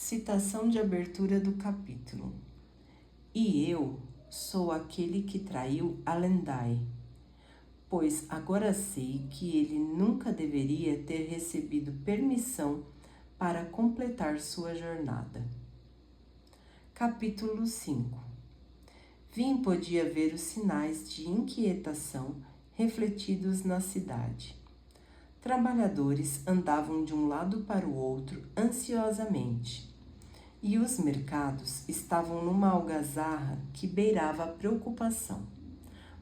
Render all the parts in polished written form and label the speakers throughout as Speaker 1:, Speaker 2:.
Speaker 1: Citação de abertura do capítulo. E eu sou aquele que traiu Alendai, pois agora sei que ele nunca deveria ter recebido permissão para completar sua jornada. Capítulo 5. Vim podia ver os sinais de inquietação refletidos na cidade. Trabalhadores andavam de um lado para o outro ansiosamente, e os mercados estavam numa algazarra que beirava a preocupação,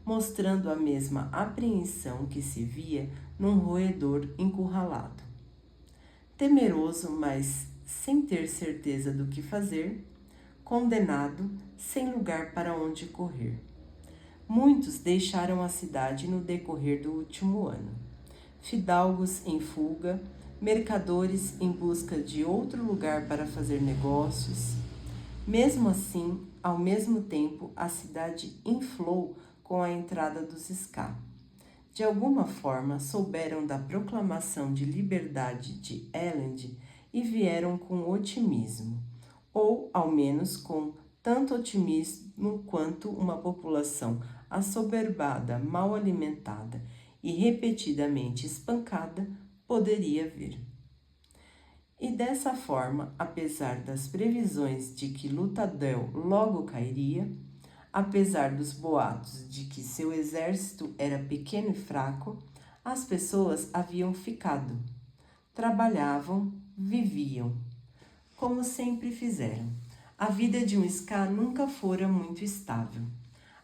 Speaker 1: mostrando a mesma apreensão que se via num roedor encurralado. Temeroso, mas sem ter certeza do que fazer, condenado, sem lugar para onde correr. Muitos deixaram a cidade no decorrer do último ano. Fidalgos em fuga, mercadores em busca de outro lugar para fazer negócios. Mesmo assim, ao mesmo tempo, a cidade inflou com a entrada dos Ska. De alguma forma, souberam da proclamação de liberdade de Elend e vieram com otimismo, ou ao menos com tanto otimismo quanto uma população assoberbada, mal alimentada e repetidamente espancada poderia ver. E dessa forma, apesar das previsões de que Lutadel logo cairia, apesar dos boatos de que seu exército era pequeno e fraco, as pessoas haviam ficado. Trabalhavam, viviam, como sempre fizeram. A vida de um Ska nunca fora muito estável.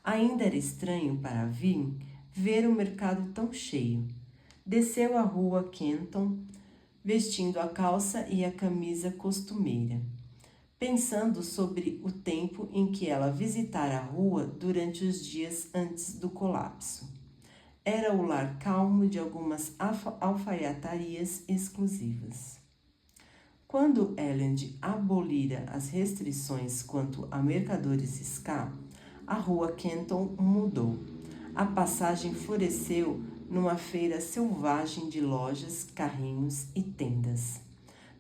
Speaker 1: Ainda era estranho para Vin ver o mercado tão cheio. Desceu a rua Kenton, vestindo a calça e a camisa costumeira, pensando sobre o tempo em que ela visitara a rua durante os dias antes do colapso. Era o lar calmo de algumas alfaiatarias exclusivas. Quando Elend abolira as restrições quanto a mercadores Ska, a rua Kenton mudou. A passagem floresceu numa feira selvagem de lojas, carrinhos e tendas,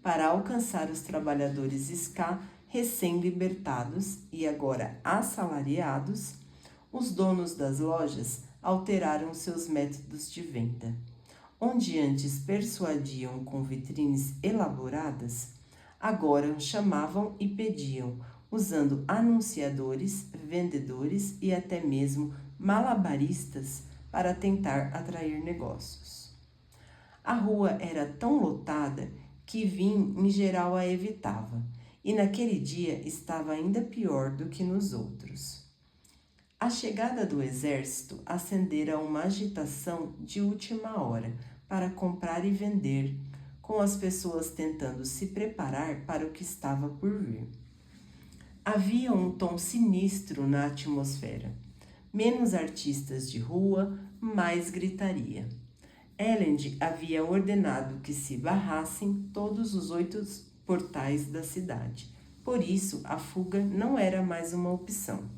Speaker 1: para alcançar os trabalhadores Ska recém-libertados e agora assalariados. Os donos das lojas alteraram seus métodos de venda. Onde antes persuadiam com vitrines elaboradas, agora chamavam e pediam, usando anunciadores, vendedores e até mesmo malabaristas para tentar atrair negócios. A rua era tão lotada que Vin em geral a evitava, e naquele dia estava ainda pior do que nos outros. A chegada do exército acendera uma agitação de última hora para comprar e vender, com as pessoas tentando se preparar para o que estava por vir. Havia um tom sinistro na atmosfera. Menos artistas de rua, mais gritaria. Elend havia ordenado que se barrassem todos os 8 portais da cidade. Por isso, a fuga não era mais uma opção.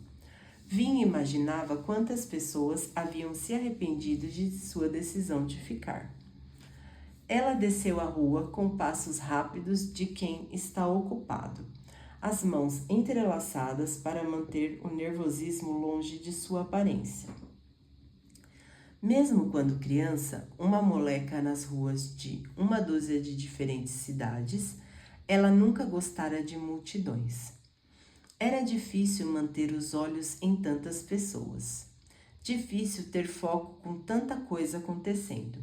Speaker 1: Vin imaginava quantas pessoas haviam se arrependido de sua decisão de ficar. Ela desceu a rua com passos rápidos de quem está ocupado, as mãos entrelaçadas para manter o nervosismo longe de sua aparência. Mesmo quando criança, uma moleca nas ruas de uma dúzia de diferentes cidades, ela nunca gostara de multidões. Era difícil manter os olhos em tantas pessoas. Difícil ter foco com tanta coisa acontecendo.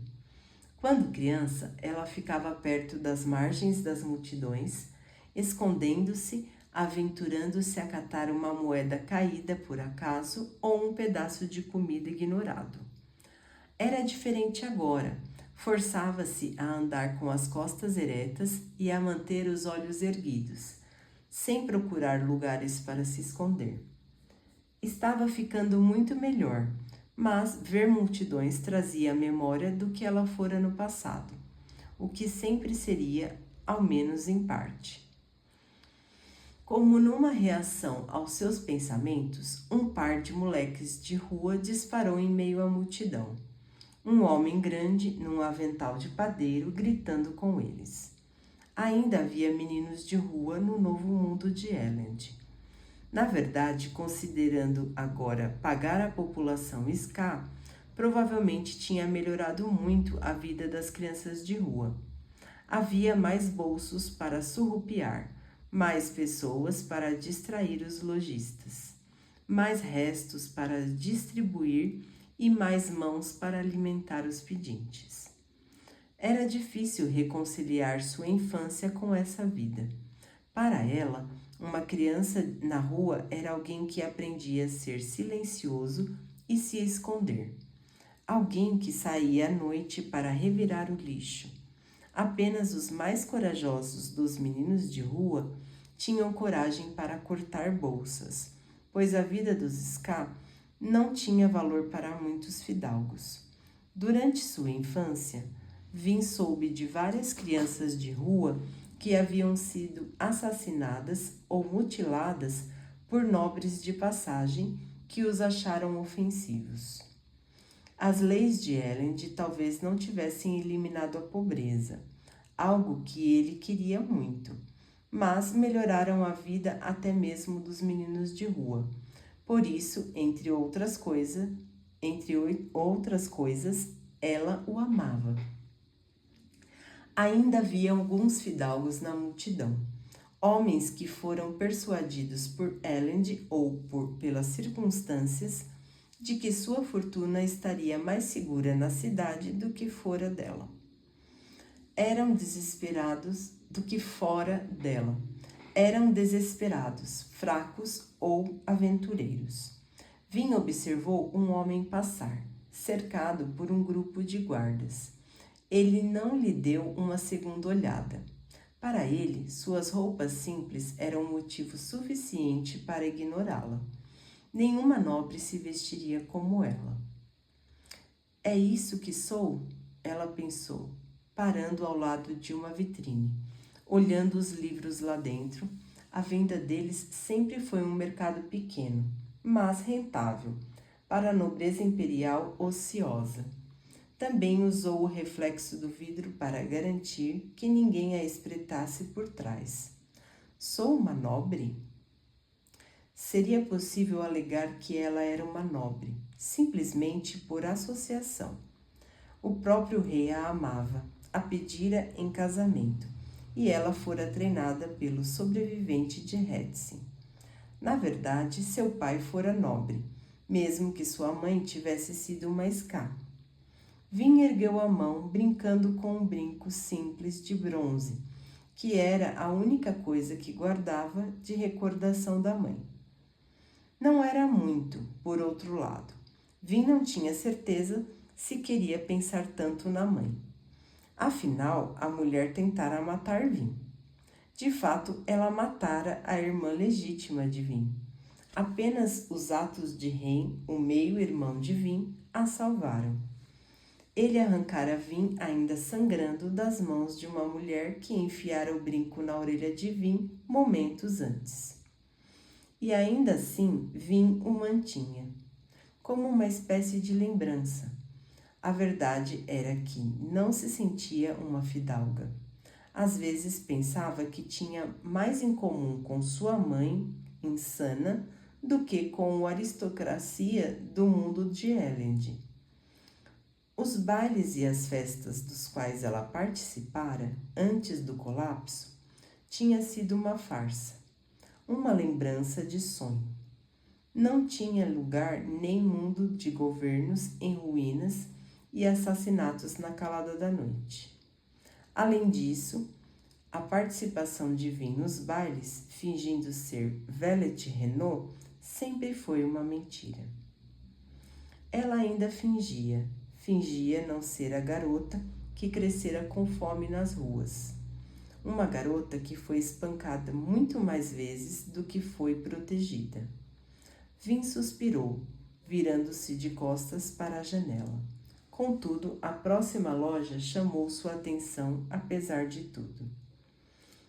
Speaker 1: Quando criança, ela ficava perto das margens das multidões, escondendo-se, aventurando-se a catar uma moeda caída por acaso ou um pedaço de comida ignorado. Era diferente agora. Forçava-se a andar com as costas eretas e a manter os olhos erguidos, sem procurar lugares para se esconder. Estava ficando muito melhor, mas ver multidões trazia a memória do que ela fora no passado, o que sempre seria, ao menos em parte. Como numa reação aos seus pensamentos, um par de moleques de rua disparou em meio à multidão. Um homem grande, num avental de padeiro, gritando com eles. Ainda havia meninos de rua no novo mundo de Elend. Na verdade, considerando agora pagar a população ska, provavelmente tinha melhorado muito a vida das crianças de rua. Havia mais bolsos para surrupiar, mais pessoas para distrair os lojistas, mais restos para distribuir e mais mãos para alimentar os pedintes. Era difícil reconciliar sua infância com essa vida. Para ela, uma criança na rua era alguém que aprendia a ser silencioso e se esconder. Alguém que saía à noite para revirar o lixo. Apenas os mais corajosos dos meninos de rua tinham coragem para cortar bolsas, pois a vida dos ska não tinha valor para muitos fidalgos. Durante sua infância, Vin soube de várias crianças de rua que haviam sido assassinadas ou mutiladas por nobres de passagem que os acharam ofensivos. As leis de Elend talvez não tivessem eliminado a pobreza, algo que ele queria muito, mas melhoraram a vida até mesmo dos meninos de rua. Por isso, entre outras coisas, ela o amava. Ainda havia alguns fidalgos na multidão, homens que foram persuadidos por Elend ou pelas circunstâncias de que sua fortuna estaria mais segura na cidade do que fora dela. Eram desesperados do que fora dela. Eram desesperados, fracos ou aventureiros. Vin observou um homem passar, cercado por um grupo de guardas. Ele não lhe deu uma segunda olhada. Para ele, suas roupas simples eram motivo suficiente para ignorá-la. Nenhuma nobre se vestiria como ela. É isso que sou? Ela pensou, parando ao lado de uma vitrine, olhando os livros lá dentro. A venda deles sempre foi um mercado pequeno, mas rentável, para a nobreza imperial ociosa. Também usou o reflexo do vidro para garantir que ninguém a espreitasse por trás. Sou uma nobre? Seria possível alegar que ela era uma nobre, simplesmente por associação. O próprio rei a amava, a pedira em casamento, e ela fora treinada pelo sobrevivente de Hetsin. Na verdade, seu pai fora nobre, mesmo que sua mãe tivesse sido uma ska. Vin ergueu a mão, brincando com um brinco simples de bronze, que era a única coisa que guardava de recordação da mãe. Não era muito, por outro lado. Vin não tinha certeza se queria pensar tanto na mãe. Afinal, a mulher tentara matar Vin. De fato, ela matara a irmã legítima de Vin. Apenas os atos de Ren, o meio-irmão de Vin, a salvaram. Ele arrancara Vin ainda sangrando das mãos de uma mulher que enfiara o brinco na orelha de Vin momentos antes. E ainda assim, Vin o mantinha, como uma espécie de lembrança. A verdade era que não se sentia uma fidalga. Às vezes pensava que tinha mais em comum com sua mãe, insana, do que com a aristocracia do mundo de Elend. Os bailes e as festas dos quais ela participara antes do colapso tinha sido uma farsa. Uma lembrança de sonho. Não tinha lugar nem mundo de governos em ruínas e assassinatos na calada da noite. Além disso, a participação de Vin nos bailes, fingindo ser Velet Renault, sempre foi uma mentira. Ela ainda fingia não ser a garota que crescera com fome nas ruas. Uma garota que foi espancada muito mais vezes do que foi protegida. Vin suspirou, virando-se de costas para a janela. Contudo, a próxima loja chamou sua atenção apesar de tudo.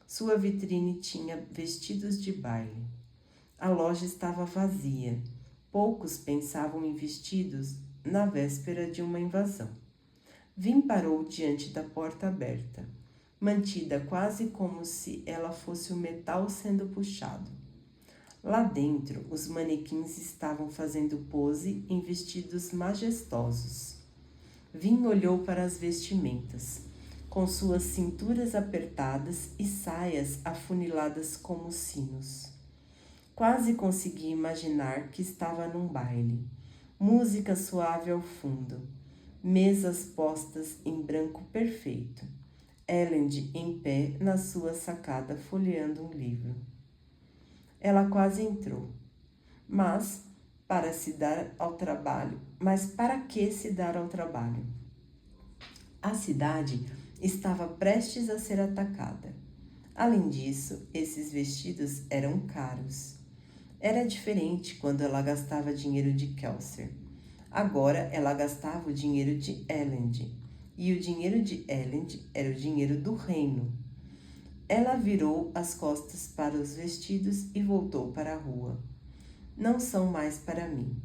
Speaker 1: Sua vitrine tinha vestidos de baile. A loja estava vazia. Poucos pensavam em vestidos na véspera de uma invasão. Vin parou diante da porta aberta. mantida quase como se ela fosse o metal sendo puxado. Lá dentro, os manequins estavam fazendo pose em vestidos majestosos. Vin olhou para as vestimentas, com suas cinturas apertadas e saias afuniladas como sinos. Quase consegui imaginar que estava num baile. Música suave ao fundo. Mesas postas em branco perfeito. Elend em pé na sua sacada folheando um livro. Ela quase entrou. Mas para que se dar ao trabalho? A cidade estava prestes a ser atacada. Além disso, esses vestidos eram caros. Era diferente quando ela gastava dinheiro de Kelsier. Agora ela gastava o dinheiro de Elend. E o dinheiro de Elend era o dinheiro do reino. Ela virou as costas para os vestidos e voltou para a rua. Não são mais para mim.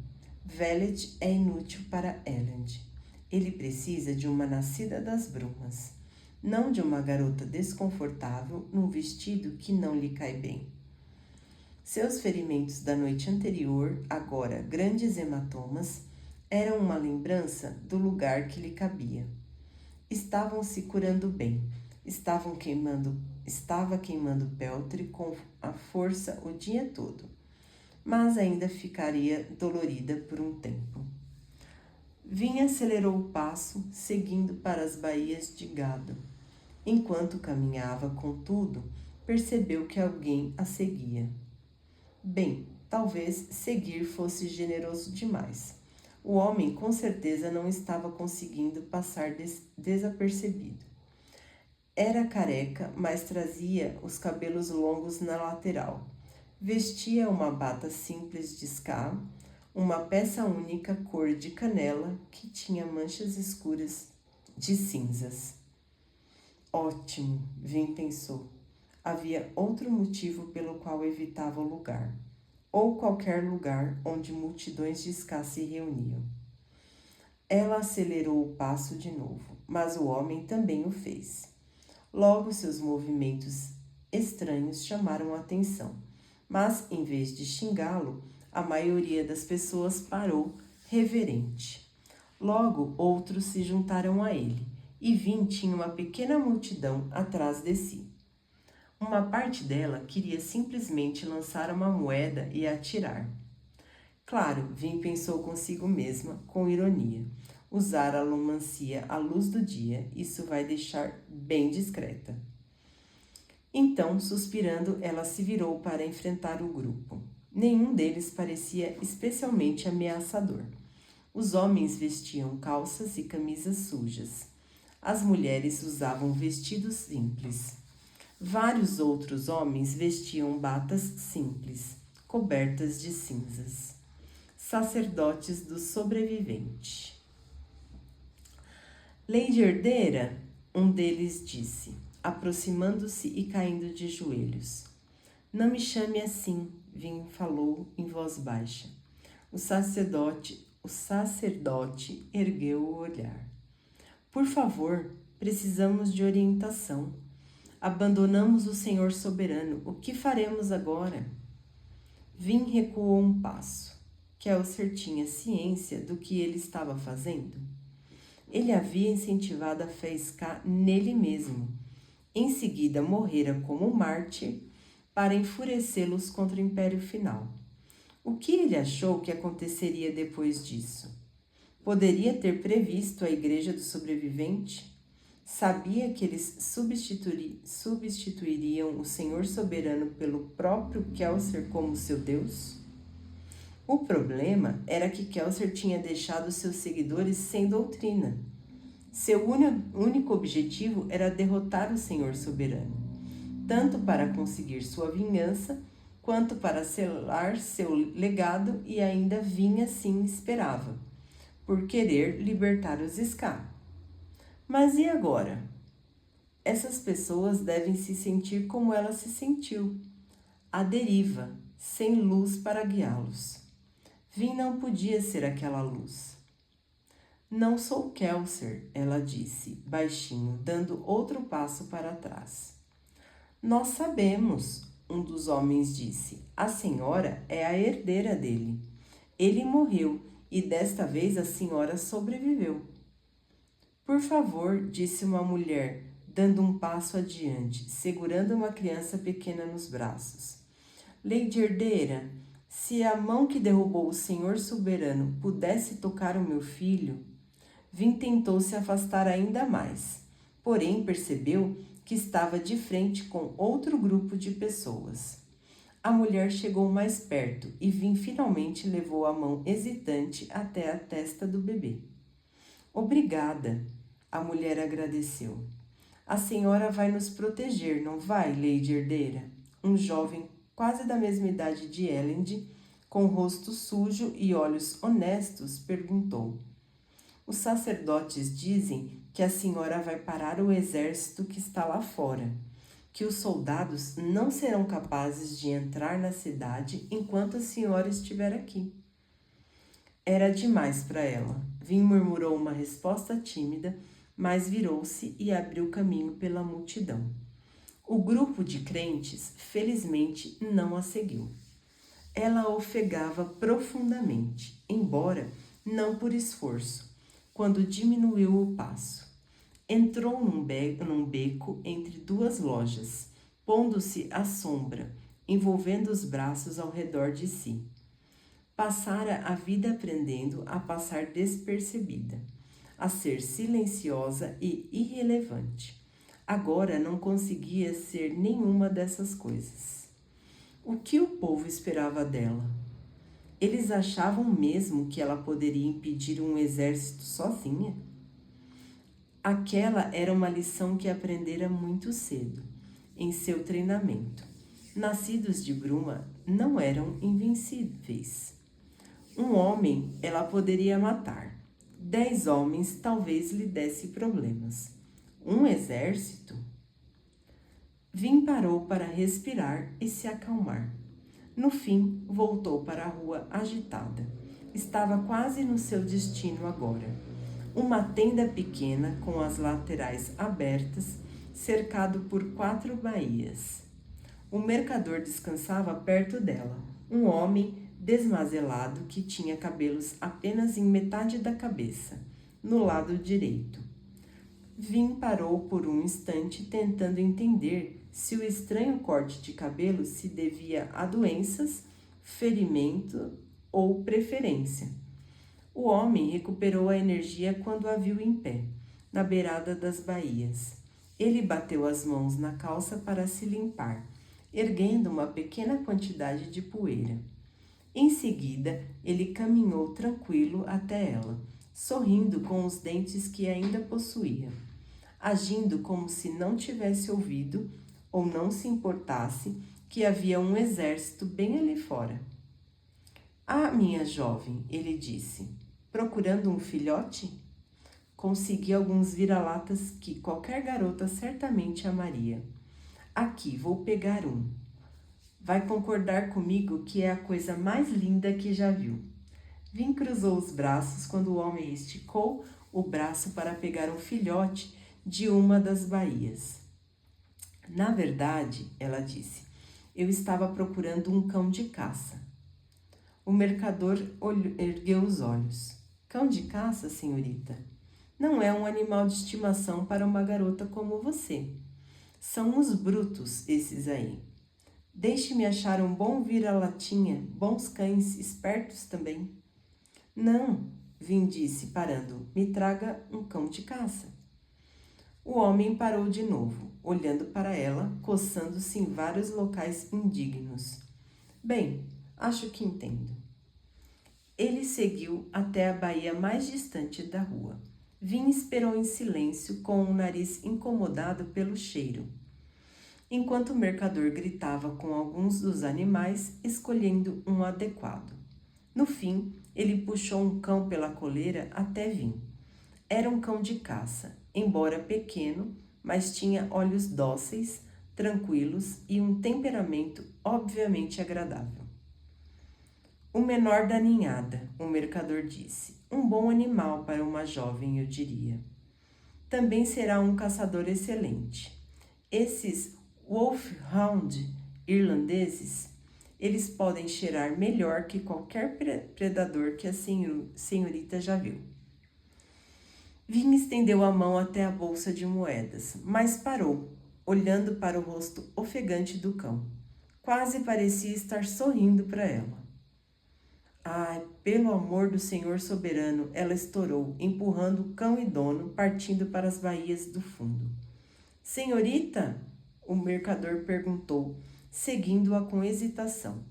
Speaker 1: Vellet é inútil para Elend. Ele precisa de uma nascida das brumas, não de uma garota desconfortável num vestido que não lhe cai bem. Seus ferimentos da noite anterior, agora grandes hematomas, eram uma lembrança do lugar que lhe cabia. Estavam se curando bem. Estava queimando peltre com a força o dia todo, mas ainda ficaria dolorida por um tempo. Vinha acelerou o passo, seguindo para as baías de gado. Enquanto caminhava, contudo, percebeu que alguém a seguia. Bem, talvez seguir fosse generoso demais. O homem com certeza não estava conseguindo passar desapercebido. Era careca, mas trazia os cabelos longos na lateral. Vestia uma bata simples de scar, uma peça única cor de canela que tinha manchas escuras de cinzas. Ótimo, Vin pensou. Havia outro motivo pelo qual evitava o lugar, ou qualquer lugar onde multidões de scar se reuniam. Ela acelerou o passo de novo, mas o homem também o fez. Logo, seus movimentos estranhos chamaram a atenção, mas, em vez de xingá-lo, a maioria das pessoas parou, reverente. Logo, outros se juntaram a ele, e Vin tinha uma pequena multidão atrás de si. Uma parte dela queria simplesmente lançar uma moeda e atirar. Claro, Vin pensou consigo mesma, com ironia. Usar a alomancia à luz do dia, isso vai deixar bem discreta. Então, suspirando, ela se virou para enfrentar o grupo. Nenhum deles parecia especialmente ameaçador. Os homens vestiam calças e camisas sujas. As mulheres usavam vestidos simples. Vários outros homens vestiam batas simples, cobertas de cinzas. Sacerdotes do sobrevivente. Lady herdeira, um deles disse, aproximando-se e caindo de joelhos. Não me chame assim, Vin falou em voz baixa. O sacerdote ergueu o olhar. Por favor, precisamos de orientação. Abandonamos o Senhor soberano. O que faremos agora? Vin recuou um passo. Kelsier tinha ciência do que ele estava fazendo? Ele havia incentivado a fé scar nele mesmo. Em seguida, morrera como mártir para enfurecê-los contra o Império Final. O que ele achou que aconteceria depois disso? Poderia ter previsto a Igreja do Sobrevivente? Sabia que eles substituiriam o Senhor Soberano pelo próprio Kelsier como seu Deus? O problema era que Kelsier tinha deixado seus seguidores sem doutrina. Seu único objetivo era derrotar o Senhor Soberano, tanto para conseguir sua vingança, quanto para selar seu legado, e ainda vinha assim esperava, por querer libertar os scar. Mas e agora? Essas pessoas devem se sentir como ela se sentiu, à deriva, sem luz para guiá-los. Vin não podia ser aquela luz. Não sou Kelser, ela disse, baixinho, dando outro passo para trás. Nós sabemos, um dos homens disse. A senhora é a herdeira dele. Ele morreu e desta vez a senhora sobreviveu. Por favor, disse uma mulher, dando um passo adiante, segurando uma criança pequena nos braços. Lady herdeira, se a mão que derrubou o senhor soberano pudesse tocar o meu filho... Vin tentou se afastar ainda mais, porém percebeu que estava de frente com outro grupo de pessoas. A mulher chegou mais perto e Vin finalmente levou a mão hesitante até a testa do bebê. Obrigada, a mulher agradeceu. A senhora vai nos proteger, não vai, Lady herdeira? Um jovem quase da mesma idade de Elend, com rosto sujo e olhos honestos, perguntou. Os sacerdotes dizem que a senhora vai parar o exército que está lá fora, que os soldados não serão capazes de entrar na cidade enquanto a senhora estiver aqui. Era demais para ela. Vin murmurou uma resposta tímida, mas virou-se e abriu caminho pela multidão. O grupo de crentes, felizmente, não a seguiu. Ela ofegava profundamente, embora não por esforço, quando diminuiu o passo. Entrou num beco entre duas lojas, pondo-se à sombra, envolvendo os braços ao redor de si. Passara a vida aprendendo a passar despercebida, a ser silenciosa e irrelevante. Agora não conseguia ser nenhuma dessas coisas. O que o povo esperava dela? Eles achavam mesmo que ela poderia impedir um exército sozinha? Aquela era uma lição que aprendera muito cedo, em seu treinamento. Nascidos de Bruma não eram invencíveis. Um homem ela poderia matar. 10 homens talvez lhe desse problemas. Um exército? Vin parou para respirar e se acalmar. No fim, voltou para a rua agitada. Estava quase no seu destino agora. Uma tenda pequena com as laterais abertas, cercado por 4 baías. O mercador descansava perto dela, um homem desmazelado que tinha cabelos apenas em metade da cabeça, no lado direito. Vin parou por um instante tentando entender se o estranho corte de cabelo se devia a doenças, ferimento ou preferência. O homem recuperou a energia quando a viu em pé, na beirada das baías. Ele bateu as mãos na calça para se limpar, erguendo uma pequena quantidade de poeira. Em seguida, ele caminhou tranquilo até ela, sorrindo com os dentes que ainda possuía, agindo como se não tivesse ouvido ou não se importasse que havia um exército bem ali fora. Ah, minha jovem, ele disse, procurando um filhote? Consegui alguns vira-latas que qualquer garota certamente amaria. Aqui, vou pegar um. Vai concordar comigo que é a coisa mais linda que já viu. Vin cruzou os braços quando o homem esticou o braço para pegar um filhote de uma das baías. Na verdade, ela disse, eu estava procurando um cão de caça. O mercador ergueu os olhos. Cão de caça, senhorita? Não é um animal de estimação para uma garota como você. São os brutos, esses aí. Deixe-me achar um bom vira-latinha, bons cães, espertos também. Não, Vin disse, parando, me traga um cão de caça. O homem parou de novo, olhando para ela, coçando-se em vários locais indignos. Bem, acho que entendo. Ele seguiu até a baía mais distante da rua. Vin esperou em silêncio, com o nariz incomodado pelo cheiro, enquanto o mercador gritava com alguns dos animais, escolhendo um adequado. No fim, ele puxou um cão pela coleira até Vin. Era um cão de caça, embora pequeno, mas tinha olhos dóceis, tranquilos e um temperamento obviamente agradável. O menor da ninhada, o mercador disse. Um bom animal para uma jovem, eu diria. Também será um caçador excelente. Esses Wolfhound irlandeses, eles podem cheirar melhor que qualquer predador que a senhorita já viu. Vin estendeu a mão até a bolsa de moedas, mas parou, olhando para o rosto ofegante do cão. Quase parecia estar sorrindo para ela. Ai, pelo amor do Senhor soberano, ela estourou, empurrando o cão e dono, partindo para as baías do fundo. Senhorita? O mercador perguntou, seguindo-a com hesitação.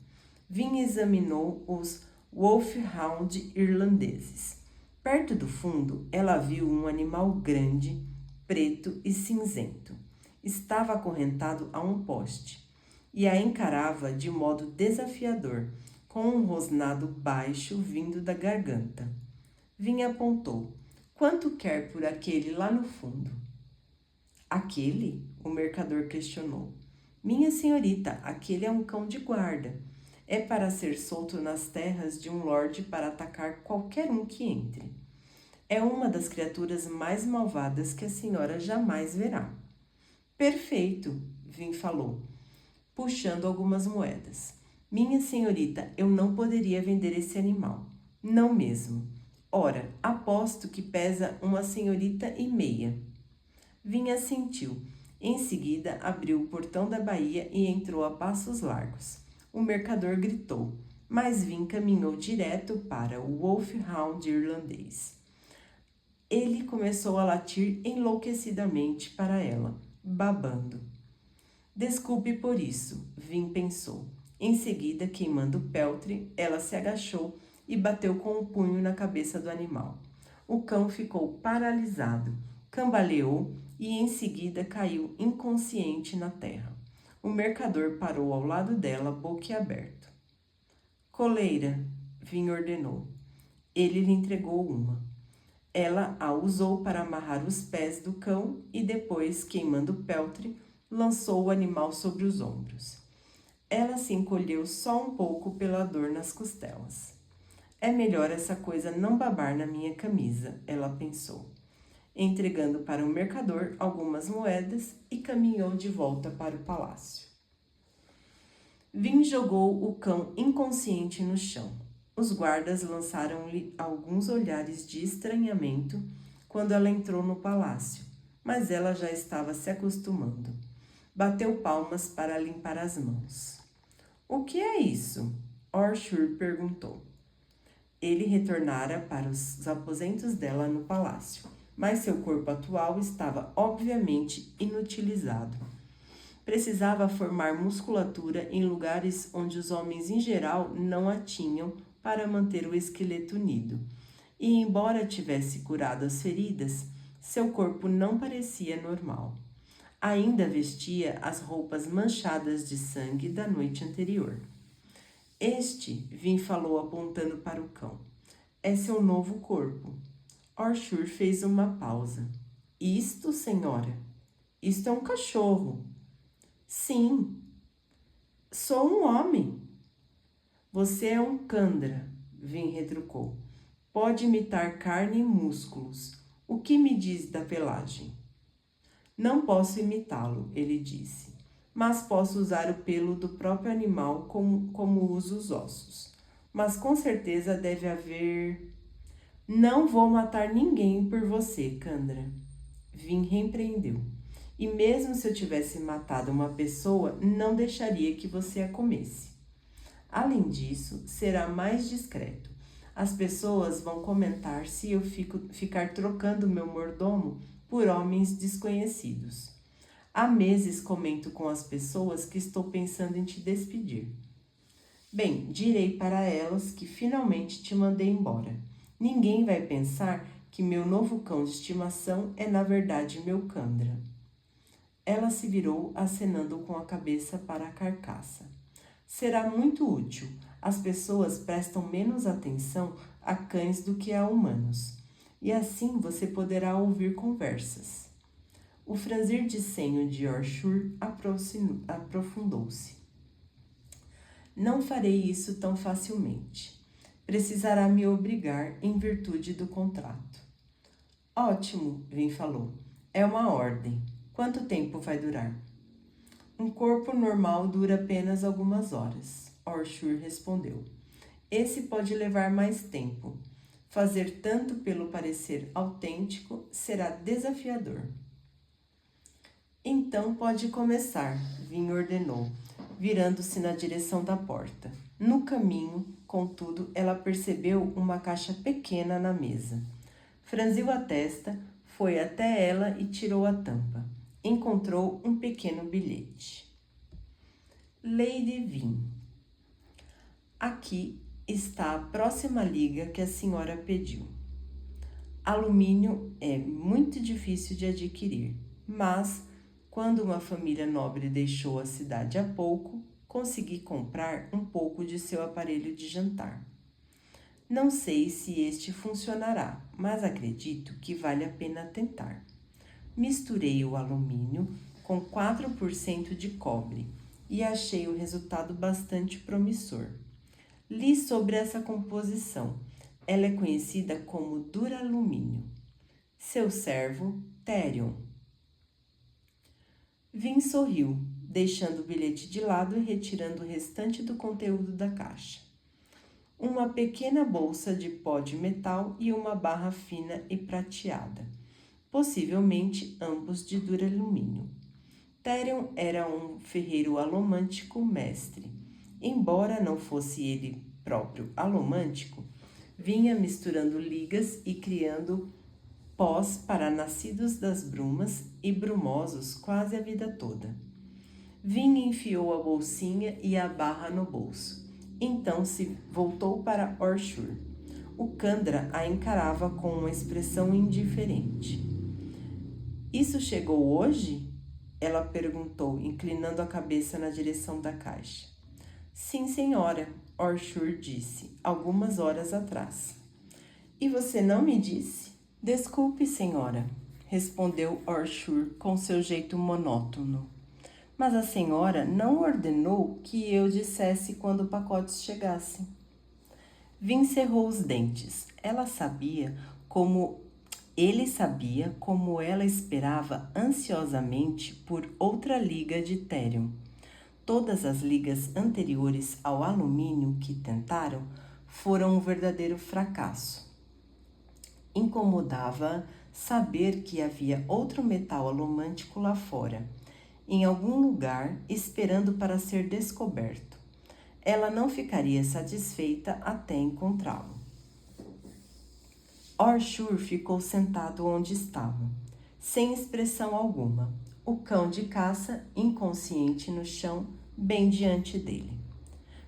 Speaker 1: Vin examinou os Wolfhound irlandeses. Perto do fundo, ela viu um animal grande, preto e cinzento. Estava acorrentado a um poste e a encarava de modo desafiador, com um rosnado baixo vindo da garganta. Vin apontou. Quanto quer por aquele lá no fundo? Aquele? O mercador questionou. Minha senhorita, aquele é um cão de guarda. É para ser solto nas terras de um lorde para atacar qualquer um que entre. É uma das criaturas mais malvadas que a senhora jamais verá. Perfeito, Vin falou, puxando algumas moedas. Minha senhorita, eu não poderia vender esse animal. Não mesmo. Ora, aposto que pesa uma senhorita e meia. Vin assentiu. Em seguida, abriu o portão da baía e entrou a passos largos. O mercador gritou, mas Vin caminhou direto para o Wolfhound irlandês. Ele começou a latir enlouquecidamente para ela, babando. Desculpe por isso, Vin pensou. Em seguida, queimando o peltre, ela se agachou e bateu com o punho na cabeça do animal. O cão ficou paralisado, cambaleou e em seguida caiu inconsciente na terra. O mercador parou ao lado dela, boquiaberto. Coleira, Vin ordenou. Ele lhe entregou uma. Ela a usou para amarrar os pés do cão e depois, queimando o peltre, lançou o animal sobre os ombros. Ela se encolheu só um pouco pela dor nas costelas. É melhor essa coisa não babar na minha camisa, ela pensou, entregando para o mercador algumas moedas e caminhou de volta para o palácio. Vin jogou o cão inconsciente no chão. Os guardas lançaram-lhe alguns olhares de estranhamento quando ela entrou no palácio, mas ela já estava se acostumando. Bateu palmas para limpar as mãos. O que é isso? Orshur perguntou. Ele retornara para os aposentos dela no palácio, mas seu corpo atual estava obviamente inutilizado. Precisava formar musculatura em lugares onde os homens em geral não a tinham para manter o esqueleto unido. E embora tivesse curado as feridas, seu corpo não parecia normal. Ainda vestia as roupas manchadas de sangue da noite anterior. Vin falou apontando para o cão. É seu novo corpo. Orshur fez uma pausa. Isto, senhora? Isto é um cachorro. Sim. Sou um homem. Você é um Kandra, Vin retrucou. Pode imitar carne e músculos. O que me diz da pelagem? Não posso imitá-lo, ele disse, mas posso usar o pelo do próprio animal como uso os ossos. Mas com certeza deve haver... Não vou matar ninguém por você, Kandra. Vin repreendeu. E mesmo se eu tivesse matado uma pessoa, não deixaria que você a comesse. Além disso, será mais discreto. As pessoas vão comentar se eu ficar trocando meu mordomo por homens desconhecidos. Há meses comento com as pessoas que estou pensando em te despedir. Bem, direi para elas que finalmente te mandei embora. Ninguém vai pensar que meu novo cão de estimação é na verdade meu Kandra. Ela se virou, acenando com a cabeça para a carcaça. Será muito útil. As pessoas prestam menos atenção a cães do que a humanos. E assim você poderá ouvir conversas. O franzir de senho de Orshur aprofundou-se. Não farei isso tão facilmente. Precisará me obrigar em virtude do contrato. Ótimo, Vin falou. É uma ordem. Quanto tempo vai durar? Um corpo normal dura apenas algumas horas, Orshur respondeu. Esse pode levar mais tempo. Fazer tanto pelo parecer autêntico será desafiador. Então pode começar, Vin ordenou, virando-se na direção da porta. No caminho, contudo, ela percebeu uma caixa pequena na mesa. Franziu a testa, foi até ela e tirou a tampa. Encontrou um pequeno bilhete. Lady Vin. Aqui está a próxima liga que a senhora pediu. Alumínio é muito difícil de adquirir, mas quando uma família nobre deixou a cidade há pouco, consegui comprar um pouco de seu aparelho de jantar. Não sei se este funcionará, mas acredito que vale a pena tentar. Misturei o alumínio com 4% de cobre e achei o resultado bastante promissor. Li sobre essa composição. Ela é conhecida como duralumínio. Seu servo, Therion. Vin sorriu, deixando o bilhete de lado e retirando o restante do conteúdo da caixa. Uma pequena bolsa de pó de metal e uma barra fina e prateada, possivelmente ambos de duralumínio. Therion era um ferreiro alomântico mestre. Embora não fosse ele próprio alomântico, vinha misturando ligas e criando pós para nascidos das brumas e brumosos quase a vida toda. Vin enfiou a bolsinha e a barra no bolso. Então se voltou para Orshur. O Kandra a encarava com uma expressão indiferente. Isso chegou hoje? Ela perguntou, inclinando a cabeça na direção da caixa. Sim, senhora, Orshur disse, algumas horas atrás. E você não me disse? Desculpe, senhora, respondeu Orshur com seu jeito monótono. Mas a senhora não ordenou que eu dissesse quando pacotes chegassem. Vin cerrou os dentes. Ele sabia como ela esperava ansiosamente por outra liga de Therion. Todas as ligas anteriores ao alumínio que tentaram foram um verdadeiro fracasso. Incomodava saber que havia outro metal alomântico lá fora, em algum lugar, esperando para ser descoberto. Ela não ficaria satisfeita até encontrá-lo. Orshur ficou sentado onde estava, sem expressão alguma, o cão de caça inconsciente no chão, bem diante dele.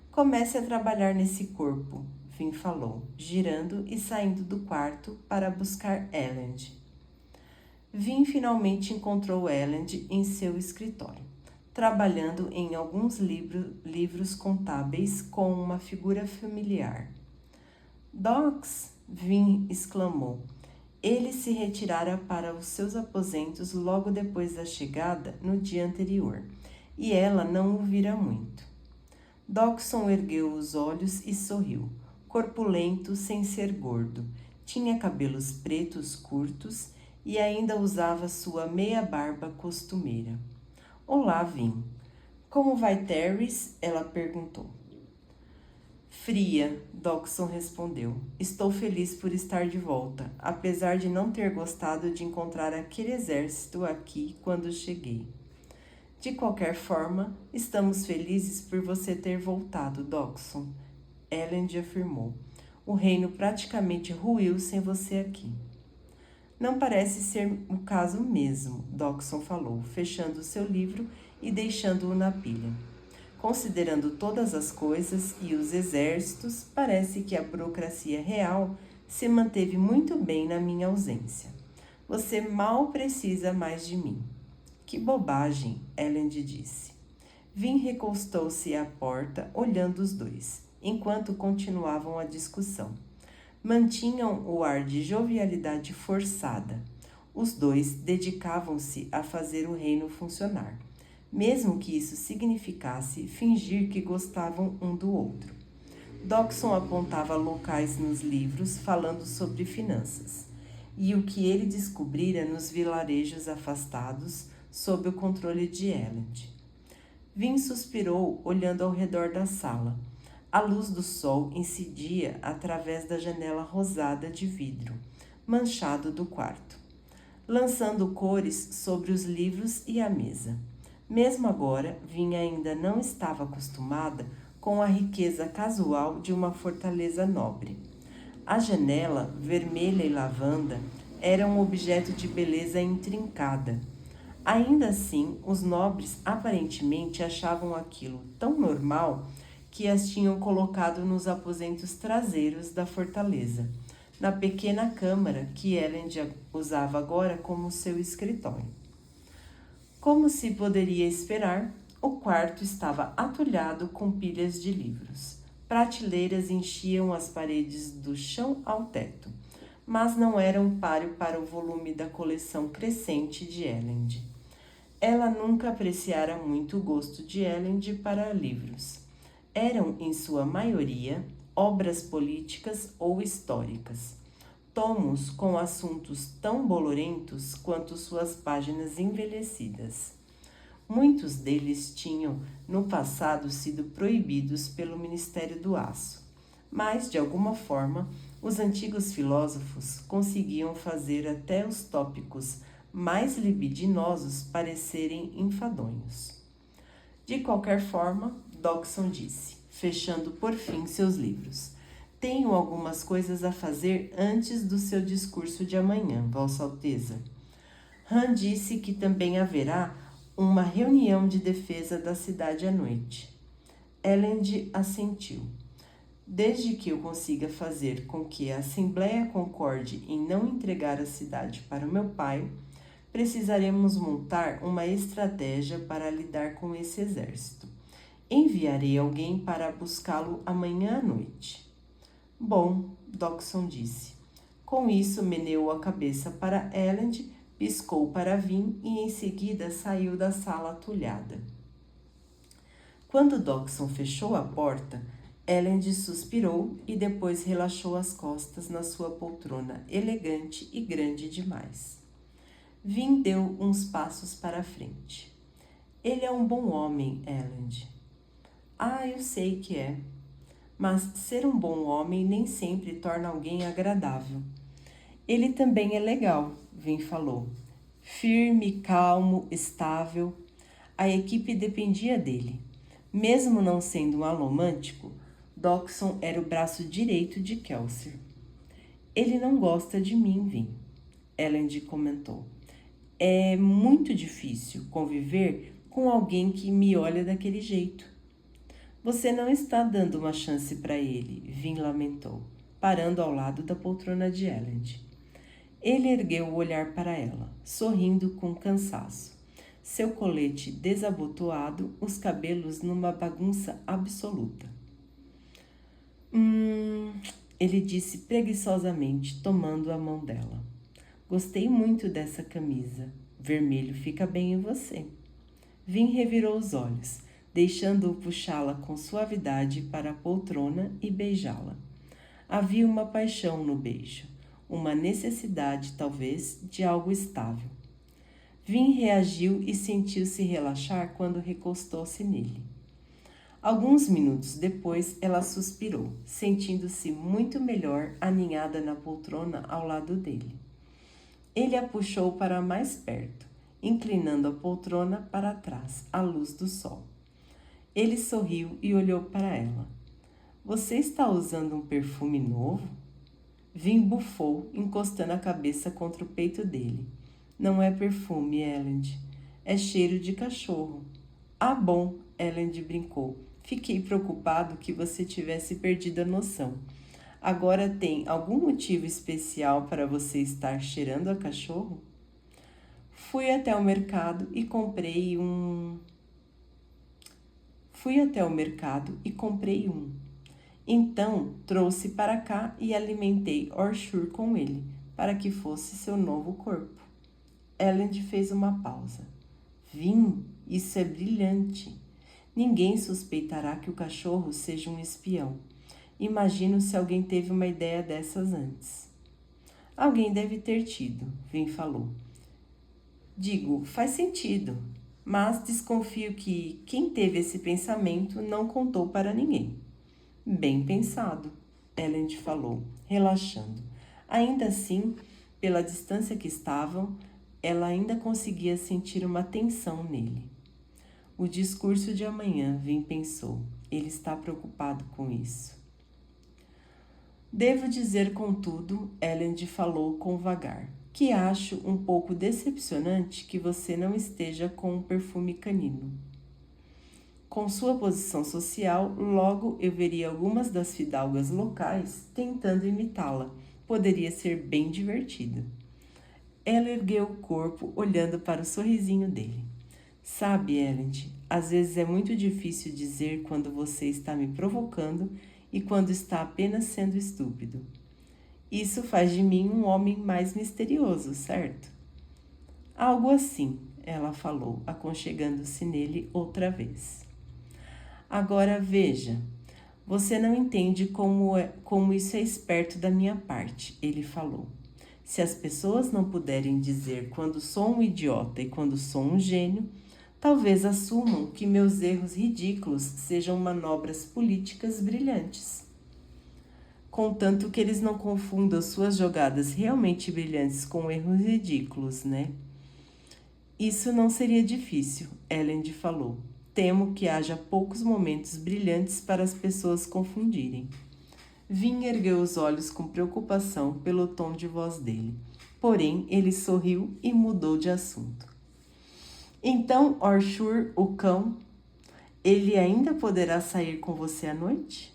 Speaker 1: Comece a trabalhar nesse corpo, Vin falou, girando e saindo do quarto para buscar Elend. Vin finalmente encontrou Elend em seu escritório, trabalhando em alguns livros contábeis com uma figura familiar. Docs, Vin exclamou. Ele se retirara para os seus aposentos logo depois da chegada no dia anterior, e ela não o vira muito. Dawson ergueu os olhos e sorriu, corpulento sem ser gordo. Tinha cabelos pretos curtos e ainda usava sua meia barba costumeira. Olá, Vin. Como vai Terrys? Ela perguntou. Fria, Dawson respondeu. Estou feliz por estar de volta, apesar de não ter gostado de encontrar aquele exército aqui quando cheguei. De qualquer forma, estamos felizes por você ter voltado, Dawson, Elend afirmou. O reino praticamente ruiu sem você aqui. Não parece ser o caso mesmo, Dawson falou, fechando seu livro e deixando-o na pilha. Considerando todas as coisas e os exércitos, parece que a burocracia real se manteve muito bem na minha ausência. Você mal precisa mais de mim. Que bobagem, Elend disse. Vin recostou-se à porta, olhando os dois, enquanto continuavam a discussão. Mantinham o ar de jovialidade forçada. Os dois dedicavam-se a fazer o reino funcionar, mesmo que isso significasse fingir que gostavam um do outro. Dodgson apontava locais nos livros falando sobre finanças e o que ele descobrira nos vilarejos afastados sob o controle de Elend. Vin suspirou olhando ao redor da sala. A luz do sol incidia através da janela rosada de vidro, manchado do quarto, lançando cores sobre os livros e a mesa. Mesmo agora, Vin ainda não estava acostumada com a riqueza casual de uma fortaleza nobre. A janela, vermelha e lavanda, era um objeto de beleza intrincada. Ainda assim, os nobres aparentemente achavam aquilo tão normal que as tinham colocado nos aposentos traseiros da fortaleza, na pequena câmara que Elend usava agora como seu escritório. Como se poderia esperar, o quarto estava atulhado com pilhas de livros. Prateleiras enchiam as paredes do chão ao teto, mas não eram páreo para o volume da coleção crescente de Elend. Ela nunca apreciara muito o gosto de Elend para livros. Eram, em sua maioria, obras políticas ou históricas, tomos com assuntos tão bolorentos quanto suas páginas envelhecidas. Muitos deles tinham, no passado, sido proibidos pelo Ministério do Aço, mas, de alguma forma, os antigos filósofos conseguiam fazer até os tópicos mais libidinosos parecerem enfadonhos. De qualquer forma, Dodgson disse, fechando por fim seus livros, tenho algumas coisas a fazer antes do seu discurso de amanhã, Vossa Alteza. Han disse que também haverá uma reunião de defesa da cidade à noite. Elend assentiu. Desde que eu consiga fazer com que a Assembleia concorde em não entregar a cidade para o meu pai, precisaremos montar uma estratégia para lidar com esse exército. Enviarei alguém para buscá-lo amanhã à noite. Bom, Dodgson disse. Com isso, meneou a cabeça para Elend, piscou para Vin e em seguida saiu da sala atulhada. Quando Dodgson fechou a porta, Elend suspirou e depois relaxou as costas na sua poltrona elegante e grande demais. Vin deu uns passos para a frente. Ele é um bom homem, Elend. Ah, eu sei que é. Mas ser um bom homem nem sempre torna alguém agradável. Ele também é legal, Vin falou. Firme, calmo, estável. A equipe dependia dele. Mesmo não sendo um alomântico, Dodgson era o braço direito de Kelsier. Ele não gosta de mim, Vin, Elend comentou. É muito difícil conviver com alguém que me olha daquele jeito. Você não está dando uma chance para ele, Vin lamentou, parando ao lado da poltrona de Elend. Ele ergueu o olhar para ela, sorrindo com cansaço. Seu colete desabotoado, os cabelos numa bagunça absoluta. Ele disse preguiçosamente, tomando a mão dela. Gostei muito dessa camisa. Vermelho fica bem em você. Vin revirou os olhos, deixando-o puxá-la com suavidade para a poltrona e beijá-la. Havia uma paixão no beijo, uma necessidade, talvez, de algo estável. Vin reagiu e sentiu-se relaxar quando recostou-se nele. Alguns minutos depois, ela suspirou, sentindo-se muito melhor aninhada na poltrona ao lado dele. Ele a puxou para mais perto, inclinando a poltrona para trás, à luz do sol. Ele sorriu e olhou para ela. Você está usando um perfume novo? Vin bufou, encostando a cabeça contra o peito dele. Não é perfume, Elend. É cheiro de cachorro. Ah, bom, Elend brincou. Fiquei preocupado que você tivesse perdido a noção. Agora tem algum motivo especial para você estar cheirando a cachorro? Fui até o mercado e comprei um. Então, trouxe para cá e alimentei Orshur com ele, para que fosse seu novo corpo. Elend fez uma pausa. Vin, isso é brilhante. Ninguém suspeitará que o cachorro seja um espião. Imagino se alguém teve uma ideia dessas antes. Alguém deve ter tido, Vin falou. Digo, faz sentido, mas desconfio que quem teve esse pensamento não contou para ninguém. Bem pensado, Ellen falou, relaxando. Ainda assim, pela distância que estavam, ela ainda conseguia sentir uma tensão nele. O discurso de amanhã, Vin pensou. Ele está preocupado com isso. Devo dizer, contudo, Ellen falou com vagar, que acho um pouco decepcionante que você não esteja com um perfume canino. Com sua posição social, logo eu veria algumas das fidalgas locais tentando imitá-la. Poderia ser bem divertido. Ela ergueu o corpo, olhando para o sorrisinho dele. Sabe, Ellen, às vezes é muito difícil dizer quando você está me provocando e quando está apenas sendo estúpido. Isso faz de mim um homem mais misterioso, certo? Algo assim, ela falou, aconchegando-se nele outra vez. Agora veja, você não entende como isso é esperto da minha parte, ele falou. Se as pessoas não puderem dizer quando sou um idiota e quando sou um gênio, talvez assumam que meus erros ridículos sejam manobras políticas brilhantes. Contanto que eles não confundam suas jogadas realmente brilhantes com erros ridículos, né? Isso não seria difícil, Ellen falou. Temo que haja poucos momentos brilhantes para as pessoas confundirem. Vin ergueu os olhos com preocupação pelo tom de voz dele. Porém, ele sorriu e mudou de assunto. Então, Orshur, o cão, ele ainda poderá sair com você à noite?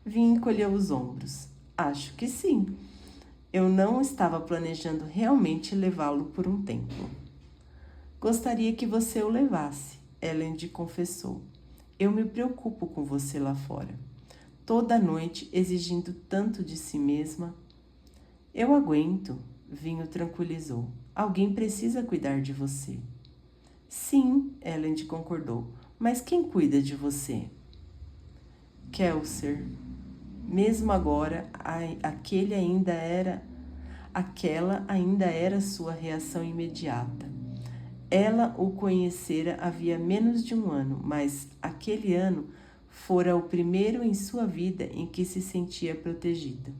Speaker 1: Vin encolheu os ombros. Acho que sim. Eu não estava planejando realmente levá-lo por um tempo. Gostaria que você o levasse, Ellen confessou. Eu me preocupo com você lá fora. Toda noite exigindo tanto de si mesma. Eu aguento, Vin o tranquilizou. Alguém precisa cuidar de você. Sim, Ellen concordou. Mas quem cuida de você? Kelser. Mesmo agora, aquela ainda era sua reação imediata. Ela o conhecera havia menos de um ano, mas aquele ano fora o primeiro em sua vida em que se sentia protegida.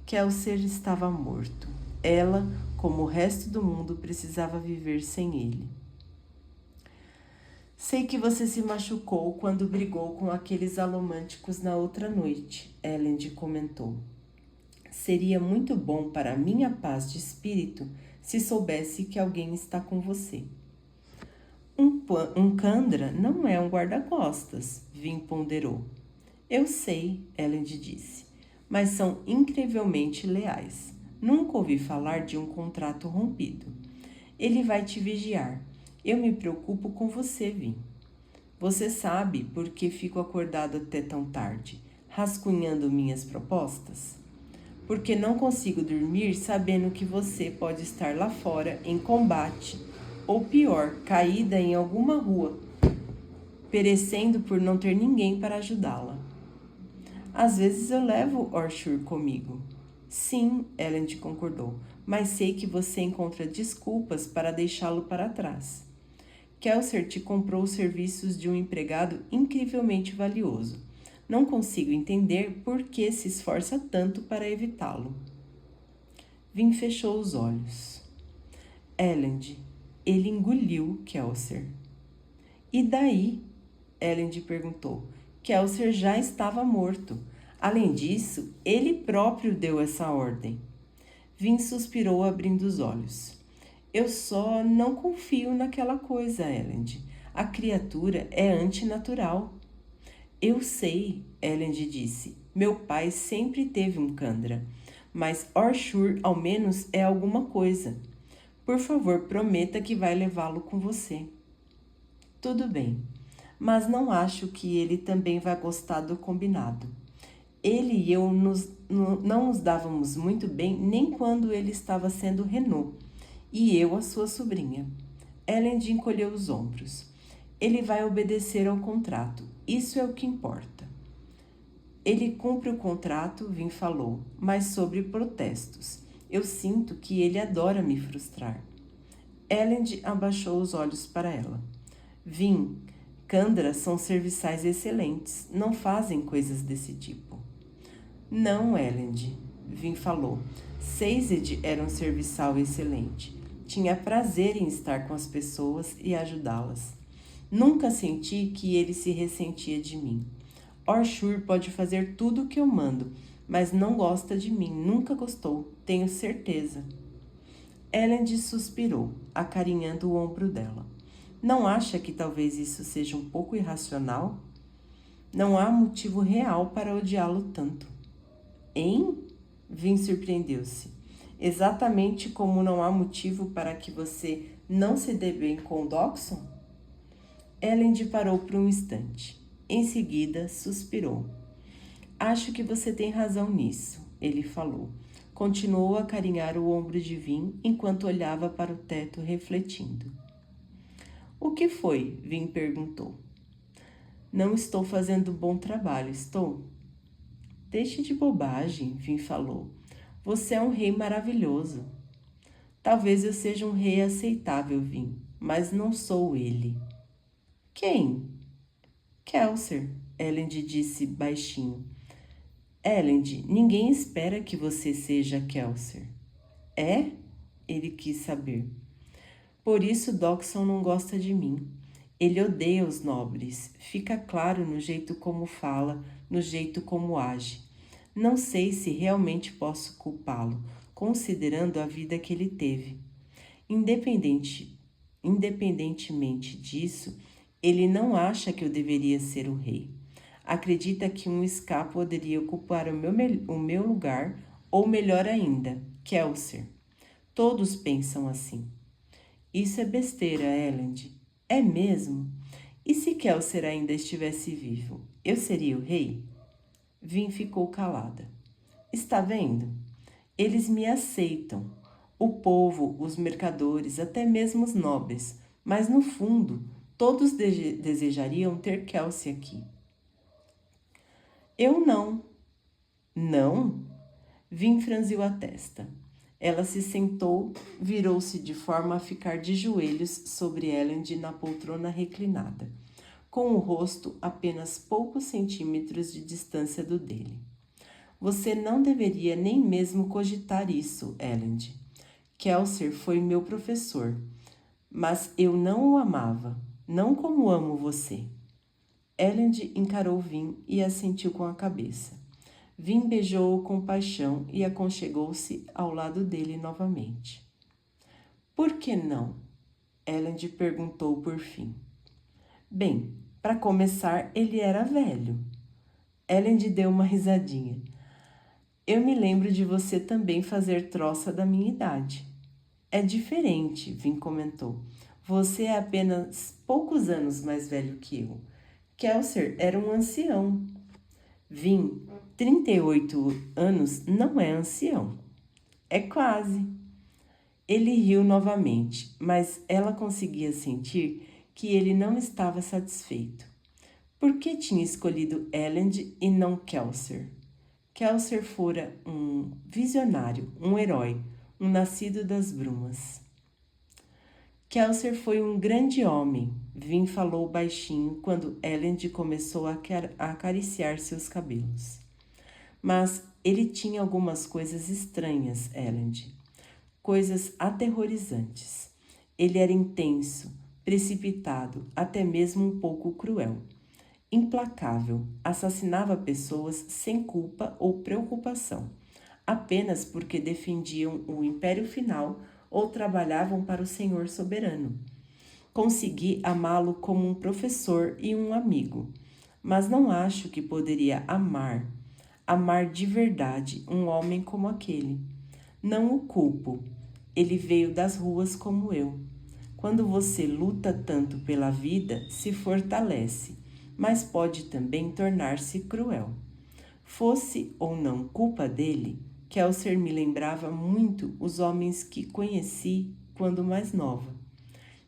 Speaker 1: Kelser estava morto. Ela, como o resto do mundo, precisava viver sem ele. Sei que você se machucou quando brigou com aqueles alomânticos na outra noite, Ellen comentou. Seria muito bom para a minha paz de espírito se soubesse que alguém está com você. Um Candra não é um guarda-costas, Vin ponderou. Eu sei, Ellen disse, mas são incrivelmente leais. Nunca ouvi falar de um contrato rompido. Ele vai te vigiar. Eu me preocupo com você, Vin. Você sabe por que fico acordado até tão tarde, rascunhando minhas propostas? Porque não consigo dormir sabendo que você pode estar lá fora em combate, ou pior, caída em alguma rua, perecendo por não ter ninguém para ajudá-la. Às vezes eu levo Orshur comigo. Sim, Ellen concordou, mas sei que você encontra desculpas para deixá-lo para trás. Kelser te comprou os serviços de um empregado incrivelmente valioso. Não consigo entender por que se esforça tanto para evitá-lo. Vin fechou os olhos. Elend, ele engoliu Kelser. E daí? Elend perguntou. Kelser já estava morto. Além disso, ele próprio deu essa ordem. Vin suspirou, abrindo os olhos. Eu só não confio naquela coisa, Elend. A criatura é antinatural. Eu sei, Elend disse. Meu pai sempre teve um Candra. Mas Orshur, ao menos, é alguma coisa. Por favor, prometa que vai levá-lo com você. Tudo bem, mas não acho que ele também vai gostar do combinado. Ele e eu não nos dávamos muito bem nem quando ele estava sendo Renault, e eu a sua sobrinha. Elend encolheu os ombros. Ele vai obedecer ao contrato, isso é o que importa. Ele cumpre o contrato, Vin falou, mas sobre protestos. Eu sinto que ele adora me frustrar. Elend abaixou os olhos para ela. Vin, Kandra são serviçais excelentes, não fazem coisas desse tipo. Não, Elend, Vin falou. Seized era um serviçal excelente. Tinha prazer em estar com as pessoas e ajudá-las. Nunca senti que ele se ressentia de mim. Orshur pode fazer tudo o que eu mando, mas não gosta de mim, nunca gostou, tenho certeza. Elend suspirou, acarinhando o ombro dela. Não acha que talvez isso seja um pouco irracional? Não há motivo real para odiá-lo tanto. Hein? Vin surpreendeu-se. Exatamente como não há motivo para que você não se dê bem com Dockson? Elend parou por um instante. Em seguida, suspirou. Acho que você tem razão nisso, ele falou. Continuou a acarinhar o ombro de Vin enquanto olhava para o teto refletindo. O que foi? Vin perguntou. Não estou fazendo bom trabalho, estou? Deixe de bobagem, Vin falou. Você é um rei maravilhoso. Talvez eu seja um rei aceitável, Vin, mas não sou ele. Quem? Kelser, Elend disse baixinho. Elend, ninguém espera que você seja Kelser. É? Ele quis saber. Por isso Dockson não gosta de mim. Ele odeia os nobres. Fica claro no jeito como fala, no jeito como age. Não sei se realmente posso culpá-lo, considerando a vida que ele teve. Independentemente disso, ele não acha que eu deveria ser o rei. Acredita que um Ska poderia ocupar o meu lugar, ou melhor ainda, Kelser. Todos pensam assim. Isso é besteira, Elend. É mesmo? E se Kelser ainda estivesse vivo, eu seria o rei? Vin ficou calada. Está vendo? Eles me aceitam. O povo, os mercadores, até mesmo os nobres. Mas no fundo, todos desejariam ter Kelsey aqui. Eu não. Não? Vin franziu a testa. Ela se sentou, virou-se de forma a ficar de joelhos sobre Elend na poltrona reclinada, com o rosto apenas poucos centímetros de distância do dele. Você não deveria nem mesmo cogitar isso, Elend. Kelser foi meu professor, mas eu não o amava, não como amo você. Elend encarou Vin e assentiu com a cabeça. Vin beijou-o com paixão e aconchegou-se ao lado dele novamente. Por que não? Elend perguntou por fim. Bem, para começar, ele era velho. Elend deu uma risadinha. Eu me lembro de você também fazer troça da minha idade. É diferente, Vin comentou. Você é apenas poucos anos mais velho que eu. Kelser era um ancião. Vin, 38 anos não é ancião. É quase. Ele riu novamente, mas ela conseguia sentir que ele não estava satisfeito. Por que tinha escolhido Elend e não Kelser? Kelser fora um visionário, um herói, um nascido das brumas. Kelser foi um grande homem, Vin falou baixinho quando Elend começou a acariciar seus cabelos. Mas ele tinha algumas coisas estranhas, Elend. Coisas aterrorizantes. Ele era intenso, precipitado, até mesmo um pouco cruel. Implacável, assassinava pessoas sem culpa ou preocupação, apenas porque defendiam o império final ou trabalhavam para o Senhor soberano. Consegui amá-lo como um professor e um amigo, mas não acho que poderia amar de verdade um homem como aquele. Não o culpo. Ele veio das ruas como eu. Quando você luta tanto pela vida, se fortalece, mas pode também tornar-se cruel. Fosse ou não culpa dele, Kelser me lembrava muito os homens que conheci quando mais nova.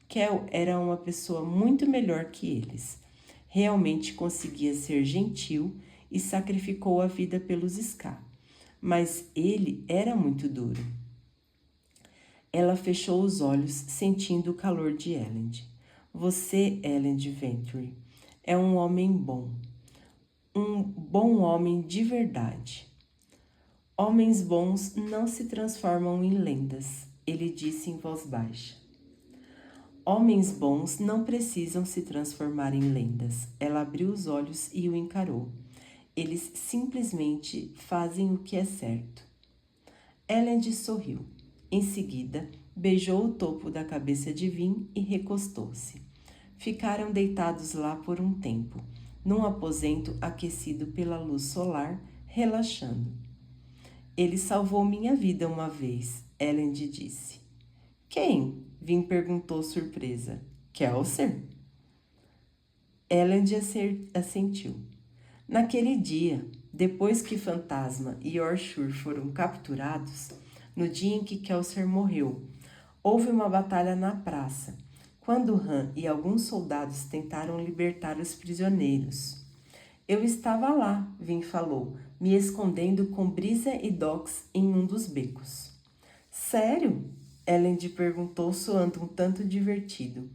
Speaker 1: Kel era uma pessoa muito melhor que eles. Realmente conseguia ser gentil e sacrificou a vida pelos Ska, mas ele era muito duro. Ela fechou os olhos, sentindo o calor de Elend. Você, Elend Ventrue, é um homem bom. Um bom homem de verdade. Homens bons não se transformam em lendas, ele disse em voz baixa. Homens bons não precisam se transformar em lendas. Ela abriu os olhos e o encarou. Eles simplesmente fazem o que é certo. Elend sorriu. Em seguida, beijou o topo da cabeça de Vin e recostou-se. Ficaram deitados lá por um tempo, num aposento aquecido pela luz solar, relaxando. Ele salvou minha vida uma vez, Elend disse. Quem? Vin perguntou surpresa. Kelser? Elend assentiu. Naquele dia, depois que Fantasma e Orshur foram capturados, no dia em que Kelser morreu, houve uma batalha na praça, quando Han e alguns soldados tentaram libertar os prisioneiros. Eu estava lá, Vin falou, me escondendo com Brisa e Dox em um dos becos. Sério? Elend perguntou, soando um tanto divertido.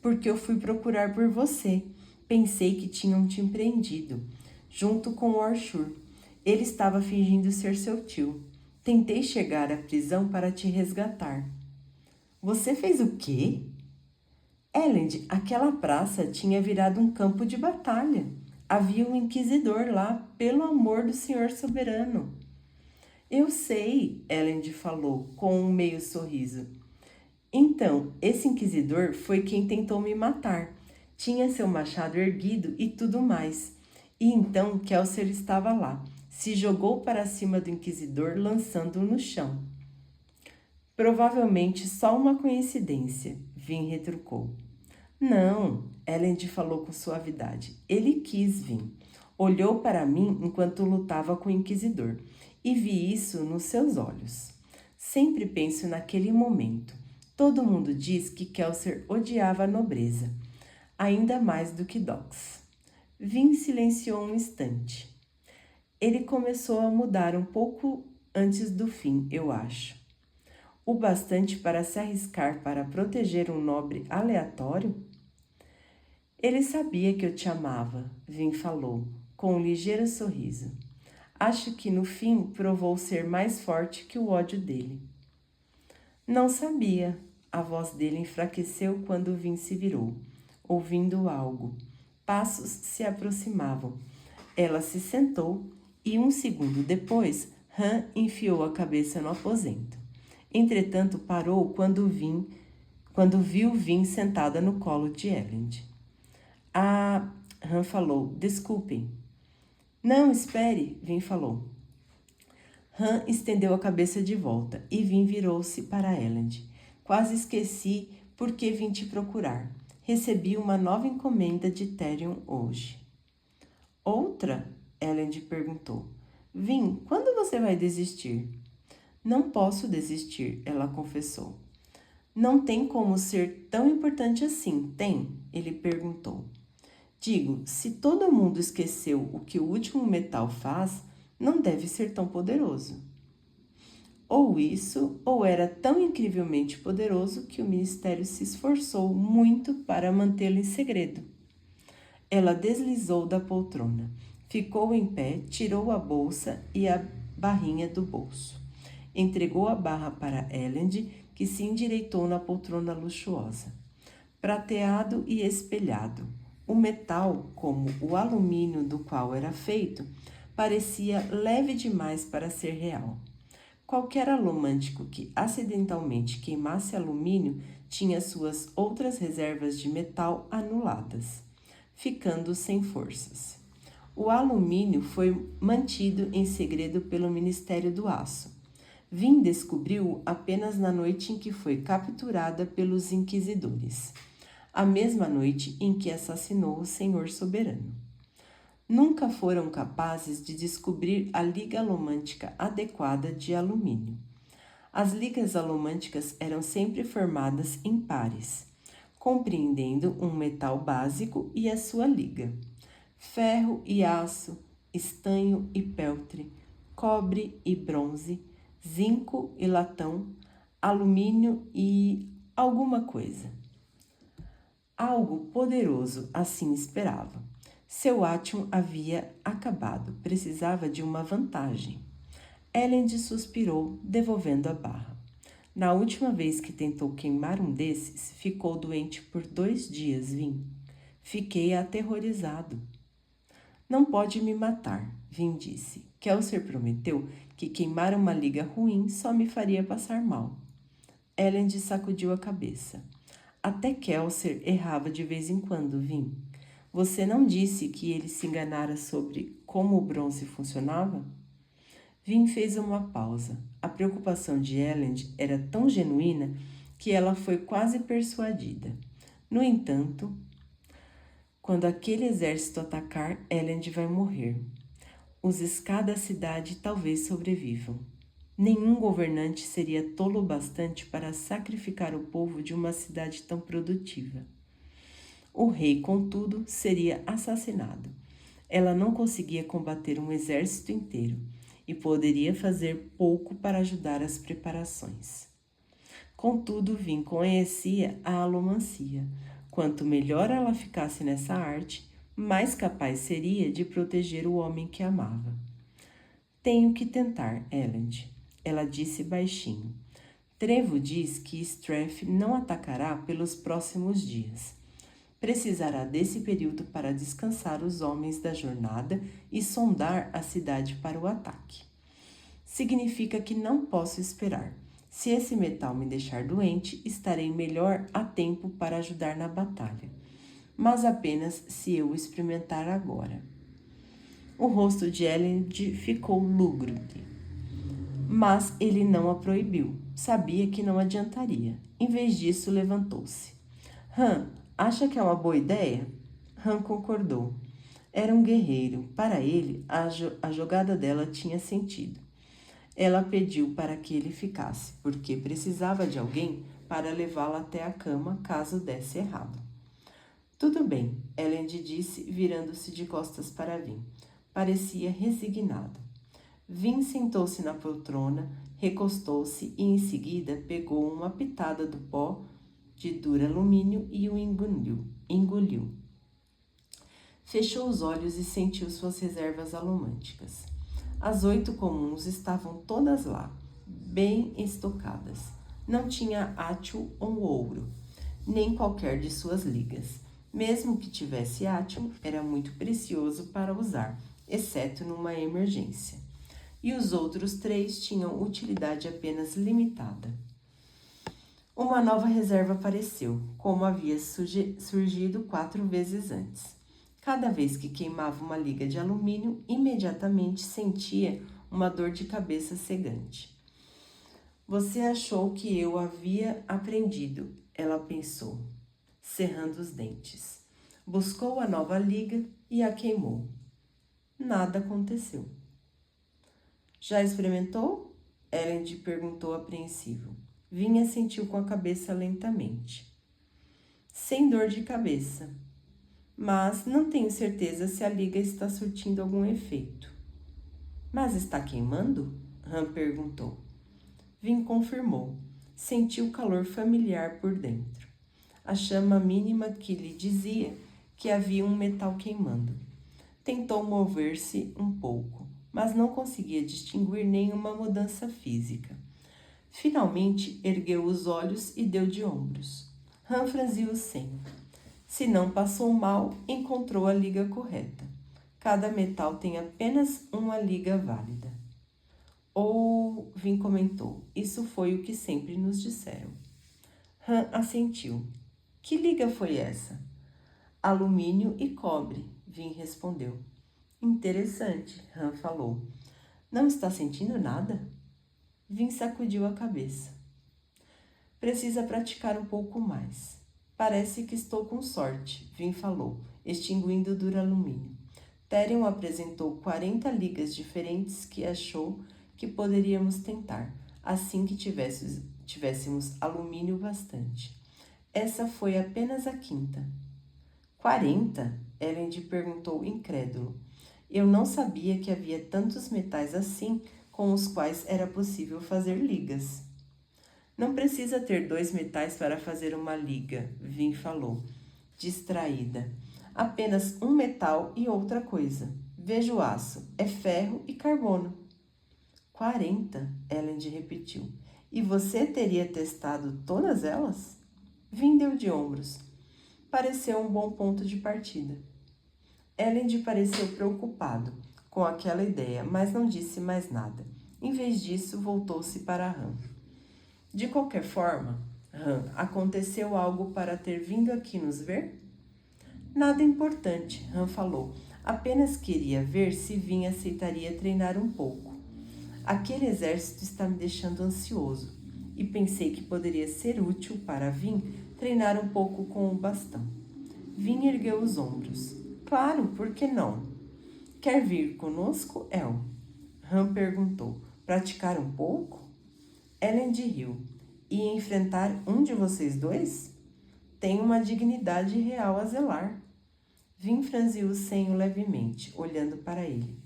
Speaker 1: Porque eu fui procurar por você. Pensei que tinham te empreendido, junto com Orshur. Ele estava fingindo ser seu tio. Tentei chegar à prisão para te resgatar. Você fez o quê? Elend, aquela praça tinha virado um campo de batalha. Havia um inquisidor lá, pelo amor do Senhor Soberano. Eu sei, Elend falou, com um meio sorriso. Então, esse inquisidor foi quem tentou me matar. Tinha seu machado erguido e tudo mais. E então Kelser estava lá. Se jogou para cima do inquisidor, lançando-o no chão. Provavelmente só uma coincidência, Vin retrucou. Não, Elend falou com suavidade. Ele quis vir. Olhou para mim enquanto lutava com o inquisidor e vi isso nos seus olhos. Sempre penso naquele momento. Todo mundo diz que Kelser odiava a nobreza, ainda mais do que Dox. Vin silenciou um instante. Ele começou a mudar um pouco antes do fim, eu acho. O bastante para se arriscar para proteger um nobre aleatório? Ele sabia que eu te amava, Vin falou, com um ligeiro sorriso. Acho que no fim provou ser mais forte que o ódio dele. Não sabia. A voz dele enfraqueceu quando Vin se virou, ouvindo algo. Passos se aproximavam. Ela se sentou e um segundo depois, Han enfiou a cabeça no aposento. Entretanto, parou quando viu Vin sentada no colo de Elend. Ah, Han falou, desculpem. Não, espere, Vin falou. Han estendeu a cabeça de volta e Vin virou-se para Elend. Quase esqueci por que vim te procurar. Recebi uma nova encomenda de Therion hoje. Outra? Elend perguntou. Vin, quando você vai desistir? Não posso desistir, ela confessou. Não tem como ser tão importante assim, tem? Ele perguntou. Digo, se todo mundo esqueceu o que o último metal faz, não deve ser tão poderoso. Ou isso, ou era tão incrivelmente poderoso que o ministério se esforçou muito para mantê-lo em segredo. Ela deslizou da poltrona, ficou em pé, tirou a bolsa e a barrinha do bolso. Entregou a barra para Elend, que se endireitou na poltrona luxuosa. Prateado e espelhado, o metal, como o alumínio do qual era feito, parecia leve demais para ser real. Qualquer alomântico que acidentalmente queimasse alumínio tinha suas outras reservas de metal anuladas, ficando sem forças. O alumínio foi mantido em segredo pelo Ministério do Aço. Vin descobriu-o apenas na noite em que foi capturada pelos inquisidores, a mesma noite em que assassinou o Senhor Soberano. Nunca foram capazes de descobrir a liga alomântica adequada de alumínio. As ligas alomânticas eram sempre formadas em pares, compreendendo um metal básico e a sua liga. Ferro e aço, estanho e peltre, cobre e bronze, zinco e latão, alumínio e alguma coisa. Algo poderoso assim esperava. Seu átimo havia acabado, precisava de uma vantagem. Elend suspirou, devolvendo a barra. Na última vez que tentou queimar um desses, ficou doente por 2 dias, Vim. Fiquei aterrorizado. Não pode me matar, Vim disse. Kelser prometeu que queimar uma liga ruim só me faria passar mal. Elend sacudiu a cabeça. Até Kelser errava de vez em quando, Vim. Você não disse que ele se enganara sobre como o bronze funcionava? Vim fez uma pausa. A preocupação de Elend era tão genuína que ela foi quase persuadida. No entanto, quando aquele exército atacar, Elend vai morrer. Os Ska da cidade talvez sobrevivam. Nenhum governante seria tolo bastante para sacrificar o povo de uma cidade tão produtiva. O rei, contudo, seria assassinado. Ela não conseguia combater um exército inteiro e poderia fazer pouco para ajudar as preparações. Contudo, Vim conhecia a alomancia. Quanto melhor ela ficasse nessa arte, mais capaz seria de proteger o homem que amava. Tenho que tentar, Elend, ela disse baixinho. Trevo diz que Strath não atacará pelos próximos dias. Precisará desse período para descansar os homens da jornada e sondar a cidade para o ataque. Significa que não posso esperar. Se esse metal me deixar doente, estarei melhor a tempo para ajudar na batalha. Mas apenas se eu experimentar agora. O rosto de Elend ficou lúgubre. Mas ele não a proibiu. Sabia que não adiantaria. Em vez disso, levantou-se. Han, acha que é uma boa ideia? Han concordou. Era um guerreiro. Para ele, a jogada dela tinha sentido. Ela pediu para que ele ficasse, porque precisava de alguém para levá-la até a cama caso desse errado. Tudo bem, Elend disse, virando-se de costas para Vim. Parecia resignado. Vim sentou-se na poltrona, recostou-se e em seguida pegou uma pitada do pó de duralumínio e o engoliu. Fechou os olhos e sentiu suas reservas alumânticas. As 8 comuns estavam todas lá, bem estocadas. Não tinha átio ou ouro, nem qualquer de suas ligas. Mesmo que tivesse átio, era muito precioso para usar, exceto numa emergência. E os outros 3 tinham utilidade apenas limitada. Uma nova reserva apareceu, como havia surgido 4 vezes antes. Cada vez que queimava uma liga de alumínio, imediatamente sentia uma dor de cabeça cegante. Você achou que eu havia aprendido, ela pensou, cerrando os dentes. Buscou a nova liga e a queimou. Nada aconteceu. Já experimentou? Elend perguntou apreensivo. Vinha sentiu com a cabeça lentamente. Sem dor de cabeça. Mas não tenho certeza se a liga está surtindo algum efeito. Mas está queimando? Han perguntou. Vim confirmou. Sentiu calor familiar por dentro. A chama mínima que lhe dizia que havia um metal queimando. Tentou mover-se um pouco, mas não conseguia distinguir nenhuma mudança física. Finalmente ergueu os olhos e deu de ombros. Han franziu o senho. Se não passou mal, encontrou a liga correta. Cada metal tem apenas uma liga válida. Ou, Vim comentou, isso foi o que sempre nos disseram. Han assentiu. Que liga foi essa? Alumínio e cobre, Vim respondeu. Interessante, Han falou. Não está sentindo nada? Vim sacudiu a cabeça. Precisa praticar um pouco mais. Parece que estou com sorte, Vim falou, extinguindo o duralumínio. Therion apresentou 40 ligas diferentes que achou que poderíamos tentar, assim que tivéssemos alumínio bastante. Essa foi apenas a 5ª. 40? Elend perguntou incrédulo. Eu não sabia que havia tantos metais assim com os quais era possível fazer ligas. Não precisa ter 2 metais para fazer uma liga, Vin falou, distraída. Apenas um metal e outra coisa. Veja o aço, é ferro e carbono. 40, Elend repetiu. E você teria testado todas elas? Vin deu de ombros. Pareceu um bom ponto de partida. Elend pareceu preocupado com aquela ideia, mas não disse mais nada. Em vez disso, voltou-se para Han. De qualquer forma, Han, aconteceu algo para ter vindo aqui nos ver? Nada importante, Han falou. Apenas queria ver se Vin aceitaria treinar um pouco. Aquele exército está me deixando ansioso e pensei que poderia ser útil para Vin treinar um pouco com o bastão. Vin ergueu os ombros. Claro, por que não? Quer vir conosco, El? Han perguntou. Praticar um pouco? Elend riu. E enfrentar um de vocês dois? Tem uma dignidade real a zelar. Vin franziu o senho levemente, olhando para ele.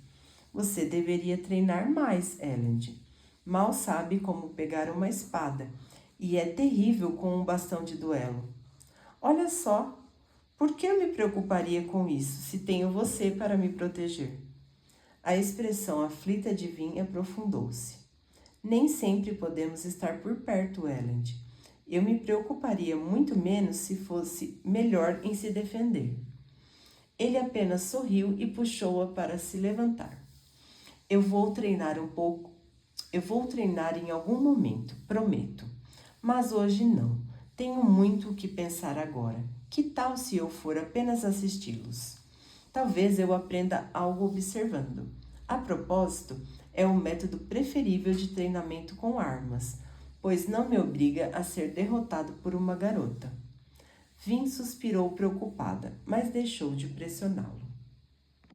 Speaker 1: Você deveria treinar mais, Elend. Mal sabe como pegar uma espada e é terrível com um bastão de duelo. Olha só, por que eu me preocuparia com isso se tenho você para me proteger? A expressão aflita de Vin aprofundou-se. Nem sempre podemos estar por perto, Elend. Eu me preocuparia muito menos se fosse melhor em se defender. Ele apenas sorriu e puxou-a para se levantar. Eu vou treinar um pouco. Eu vou treinar em algum momento, prometo. Mas hoje não. Tenho muito o que pensar agora. Que tal se eu for apenas assisti-los? Talvez eu aprenda algo observando. A propósito, é o método preferível de treinamento com armas, pois não me obriga a ser derrotado por uma garota. Vin suspirou preocupada, mas deixou de pressioná-lo.